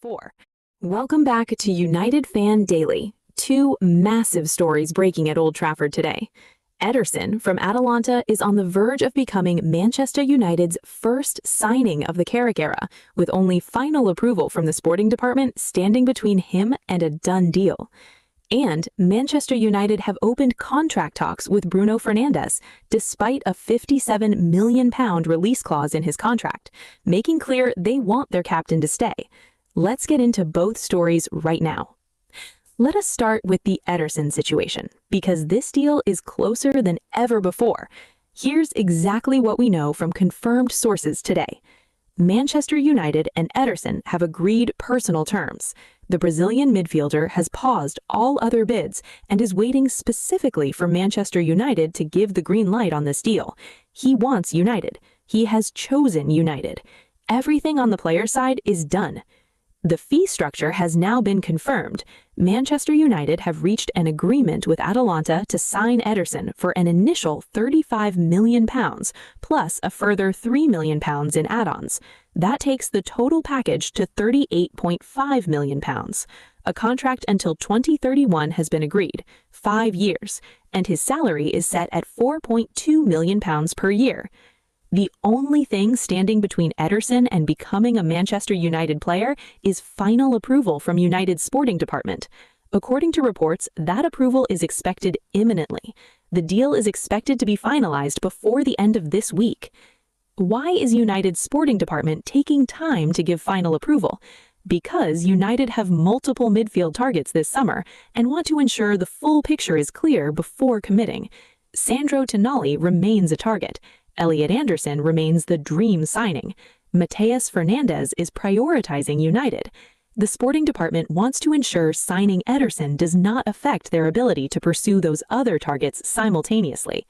4. Welcome back to UnitedFan Daily. Two massive stories breaking at Old Trafford today. Ederson from Atalanta is on the verge of becoming Manchester United's first signing of the Carrick era, with only final approval from the sporting department standing between him and a done deal. And Manchester United have opened contract talks with Bruno Fernandes, despite a £57 million release clause in his contract, making clear they want their captain to stay. Let's get into both stories right now. Let us start with the Ederson situation, because this deal is closer than ever before. Here's exactly what we know from confirmed sources today. Manchester United and Ederson have agreed personal terms. The Brazilian midfielder has paused all other bids and is waiting specifically for Manchester United to give the green light on this deal. He wants United. He has chosen United. Everything on the player's side is done. The fee structure has now been confirmed. Manchester United have reached an agreement with Atalanta to sign Ederson for an initial £35 million, plus a further £3 million in add-ons. That takes the total package to £38.5 million. A contract until 2031 has been agreed, 5 years, and his salary is set at £4.2 million per year. The only thing standing between Ederson and becoming a Manchester United player is final approval from United's sporting department. According to reports, that approval is expected imminently. The deal is expected to be finalized before the end of this week. Why is United's sporting department taking time to give final approval? Because United have multiple midfield targets this summer and want to ensure the full picture is clear before committing. Sandro Tonali remains a target. Ederson remains the dream signing. Bruno Fernandes is prioritizing United. The sporting department wants to ensure signing Ederson does not affect their ability to pursue those other targets simultaneously.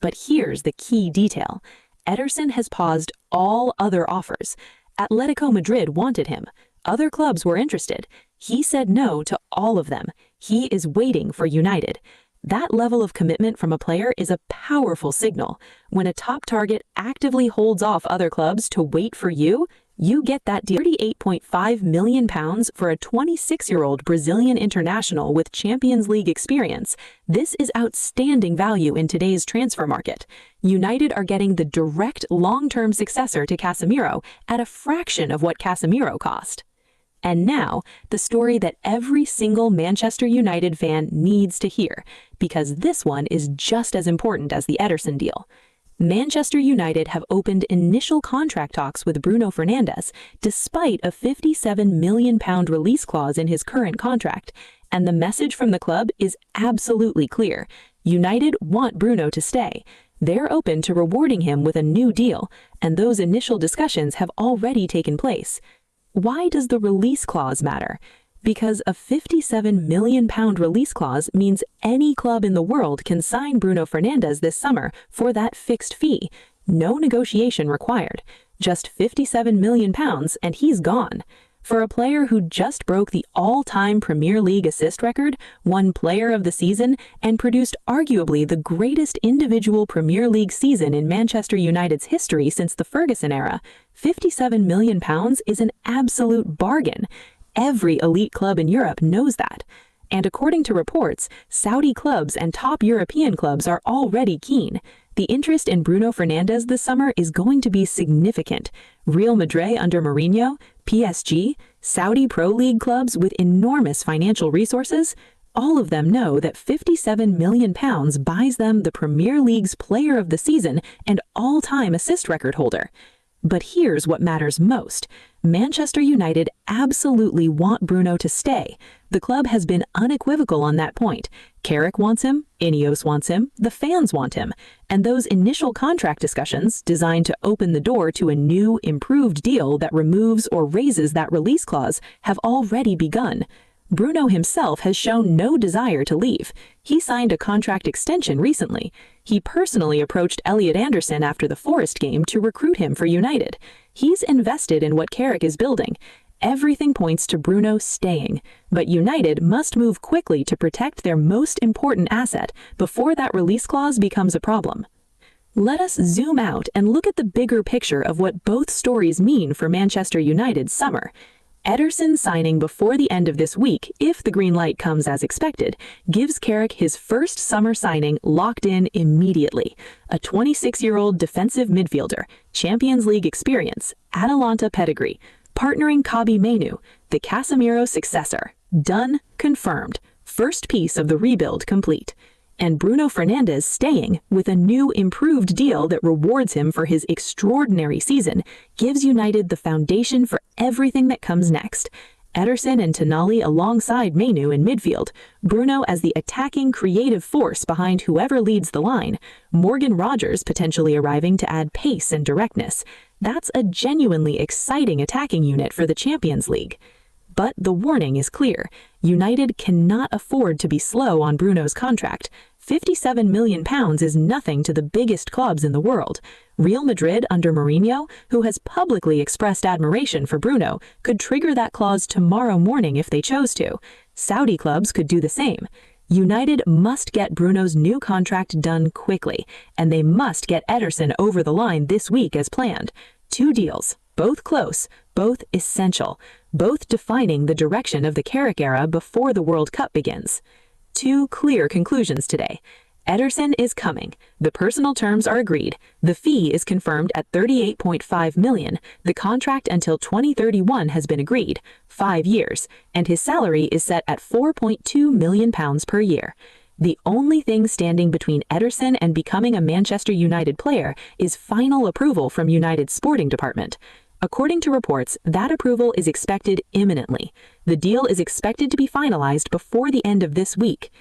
But here's the key detail. Ederson has paused all other offers. Atletico Madrid wanted him. Other clubs were interested. He said no to all of them. He is waiting for United. That level of commitment from a player is a powerful signal. When a top target actively holds off other clubs to wait for you, you get that deal. £38.5 million for a 26-year-old Brazilian international with Champions League experience. This is outstanding value in today's transfer market. United are getting the direct long-term successor to Casemiro at a fraction of what Casemiro cost. And now, the story that every single Manchester United fan needs to hear, because this one is just as important as the Ederson deal. Manchester United have opened initial contract talks with Bruno Fernandes, despite a £57 million release clause in his current contract, and the message from the club is absolutely clear. United want Bruno to stay. They're open to rewarding him with a new deal, and those initial discussions have already taken place. Why does the release clause matter? Because a £57 million release clause means any club in the world can sign Bruno Fernandes this summer for that fixed fee. No negotiation required. Just £57 million and he's gone. For a player who just broke the all-time Premier League assist record, won Player of the Season, and produced arguably the greatest individual Premier League season in Manchester United's history since the Ferguson era, £57 million is an absolute bargain. Every elite club in Europe knows that. And according to reports, Saudi clubs and top European clubs are already keen. The interest in Bruno Fernandes this summer is going to be significant. Real Madrid under Mourinho, PSG, Saudi Pro League clubs with enormous financial resources, all of them know that £57 million buys them the Premier League's Player of the Season and all-time assist record holder. But here's what matters most. Manchester United absolutely want Bruno to stay. The club has been unequivocal on that point. Carrick wants him, Ineos wants him, the fans want him, and those initial contract discussions, designed to open the door to a new, improved deal that removes or raises that release clause, have already begun. Bruno himself has shown no desire to leave. He signed a contract extension recently. He personally approached Ederson after the Forest game to recruit him for United. He's invested in what Carrick is building. Everything points to Bruno staying, but United must move quickly to protect their most important asset before that release clause becomes a problem. Let us zoom out and look at the bigger picture of what both stories mean for Manchester United's summer. Ederson signing before the end of this week, if the green light comes as expected, gives Carrick his first summer signing locked in immediately. A 26-year-old defensive midfielder, Champions League experience, Atalanta pedigree, partnering Kobbie Mainoo, the Casemiro successor. Done, confirmed. First piece of the rebuild complete. And Bruno Fernandes staying with a new improved deal that rewards him for his extraordinary season, gives United the foundation for everything that comes next. Ederson and Tonali alongside Mainoo in midfield, Bruno as the attacking creative force behind whoever leads the line, Morgan Rogers potentially arriving to add pace and directness. That's a genuinely exciting attacking unit for the Champions League. But the warning is clear. United cannot afford to be slow on Bruno's contract. £57 million is nothing to the biggest clubs in the world. Real Madrid under Mourinho, who has publicly expressed admiration for Bruno, could trigger that clause tomorrow morning if they chose to. Saudi clubs could do the same. United must get Bruno's new contract done quickly, and they must get Ederson over the line this week as planned. 2 deals, both close, both essential, both defining the direction of the Carrick era before the World Cup begins. 2 clear conclusions today. Ederson is coming. The personal terms are agreed. The fee is confirmed at $38.5 million. The contract until 2031 has been agreed, 5 years, and his salary is set at £4.2 million per year. The only thing standing between Ederson and becoming a Manchester United player is final approval from United's sporting department. According to reports, that approval is expected imminently. The deal is expected to be finalized before the end of this week.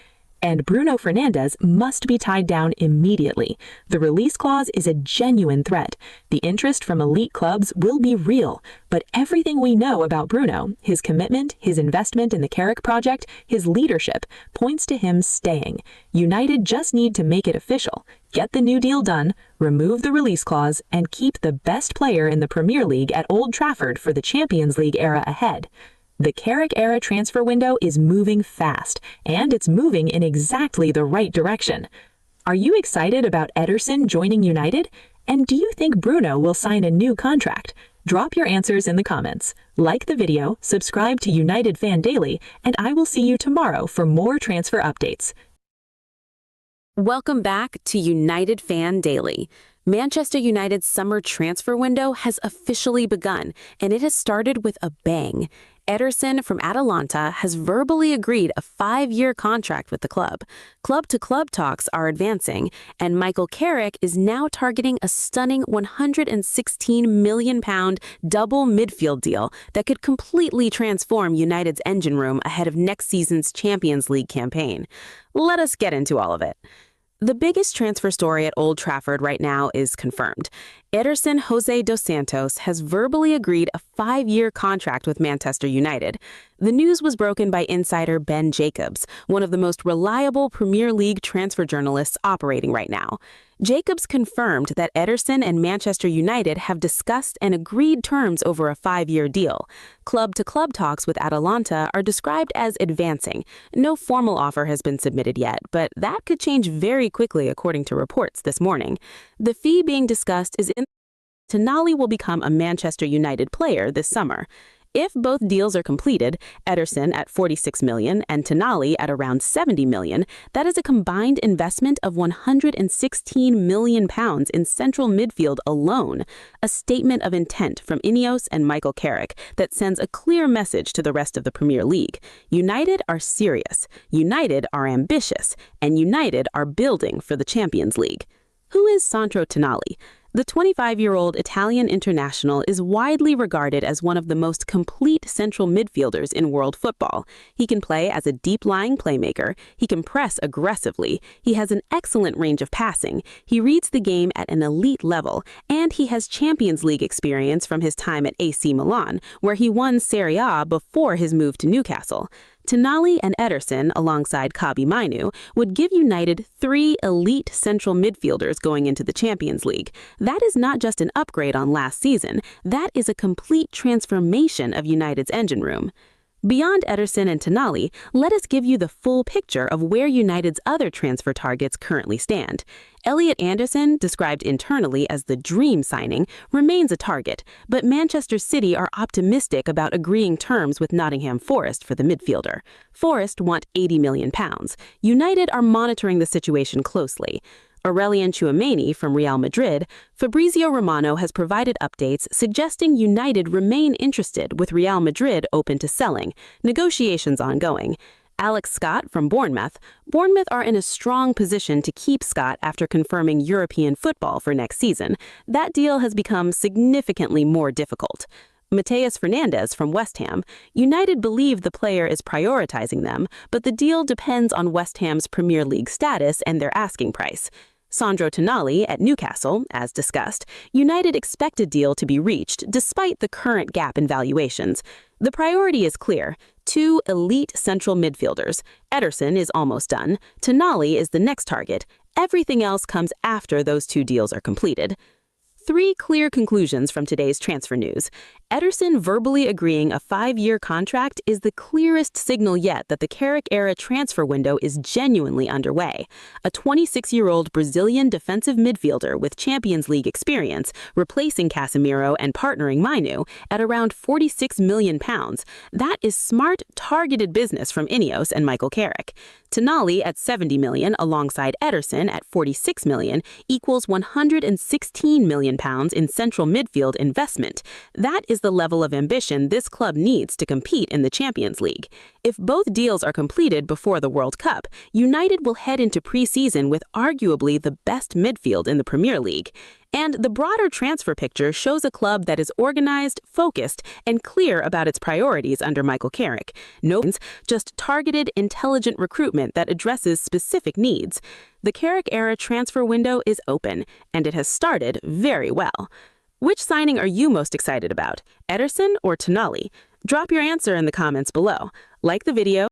And Bruno Fernandes must be tied down immediately. The release clause is a genuine threat. The interest from elite clubs will be real, but everything we know about Bruno, his commitment, his investment in the Carrick project, his leadership, points to him staying. United just need to make it official, get the new deal done, remove the release clause, and keep the best player in the Premier League at Old Trafford for the Champions League era ahead. The Carrick-era transfer window is moving fast, and it's moving in exactly the right direction. Are you excited about Ederson joining United? And do you think Bruno will sign a new contract? Drop your answers in the comments. Like the video, subscribe to UnitedFan Daily, and I will see you tomorrow for more transfer updates. Welcome back to UnitedFan Daily. Manchester United's summer transfer window has officially begun, and it has started with a bang. Ederson from Atalanta has verbally agreed a 5-year contract with the club. Club-to-club talks are advancing, and Michael Carrick is now targeting a stunning £116 million double midfield deal that could completely transform United's engine room ahead of next season's Champions League campaign. Let us get into all of it. The biggest transfer story at Old Trafford right now is confirmed. Ederson Jose dos Santos has verbally agreed a 5-year contract with Manchester United. The news was broken by insider Ben Jacobs, one of the most reliable Premier League transfer journalists operating right now. Jacobs confirmed that Ederson and Manchester United have discussed and agreed terms over a 5-year deal. Club-to-club talks with Atalanta are described as advancing. No formal offer has been submitted yet, but that could change very quickly according to reports this morning. The fee being discussed is Tonali will become a Manchester United player this summer. If both deals are completed, Ederson at $46 million and Tonali at around $70 million, that is a combined investment of £116 million in central midfield alone, a statement of intent from Ineos and Michael Carrick that sends a clear message to the rest of the Premier League. United are serious, United are ambitious, and United are building for the Champions League. Who is Sandro Tonali? The 25-year-old Italian international is widely regarded as one of the most complete central midfielders in world football. He can play as a deep-lying playmaker, he can press aggressively, he has an excellent range of passing, he reads the game at an elite level, and he has Champions League experience from his time at AC Milan, where he won Serie A before his move to Newcastle. Tonali and Ederson, alongside Kobbie Mainoo, would give United 3 elite central midfielders going into the Champions League. That is not just an upgrade on last season, that is a complete transformation of United's engine room. Beyond Ederson and Tonali, let us give you the full picture of where United's other transfer targets currently stand. Elliot Anderson, described internally as the dream signing, remains a target, but Manchester City are optimistic about agreeing terms with Nottingham Forest for the midfielder. Forest want £80 million. United are monitoring the situation closely. Aurelien Tchouameni from Real Madrid, Fabrizio Romano has provided updates suggesting United remain interested with Real Madrid open to selling, negotiations ongoing. Alex Scott from Bournemouth are in a strong position to keep Scott after confirming European football for next season. That deal has become significantly more difficult. Matheus Fernandes from West Ham, United believe the player is prioritizing them, but the deal depends on West Ham's Premier League status and their asking price. Sandro Tonali at Newcastle, as discussed, United expect a deal to be reached despite the current gap in valuations. The priority is clear: 2 elite central midfielders. Ederson is almost done. Tonali is the next target. Everything else comes after those 2 deals are completed. 3 clear conclusions from today's transfer news. Ederson verbally agreeing a 5-year contract is the clearest signal yet that the Carrick-era transfer window is genuinely underway. A 26-year-old Brazilian defensive midfielder with Champions League experience, replacing Casemiro and partnering Mainu at around £46 million. That is smart, targeted business from Ineos and Michael Carrick. Tonali at £70 million alongside Ederson at £46 million equals £116 million in central midfield investment. That is the level of ambition this club needs to compete in the Champions League. If both deals are completed before the World Cup, United will head into pre-season with arguably the best midfield in the Premier League. And the broader transfer picture shows a club that is organized, focused, and clear about its priorities under Michael Carrick. No, just targeted, intelligent recruitment that addresses specific needs. The Carrick-era transfer window is open, and it has started very well. Which signing are you most excited about, Ederson or Tonali? Drop your answer in the comments below. Like the video.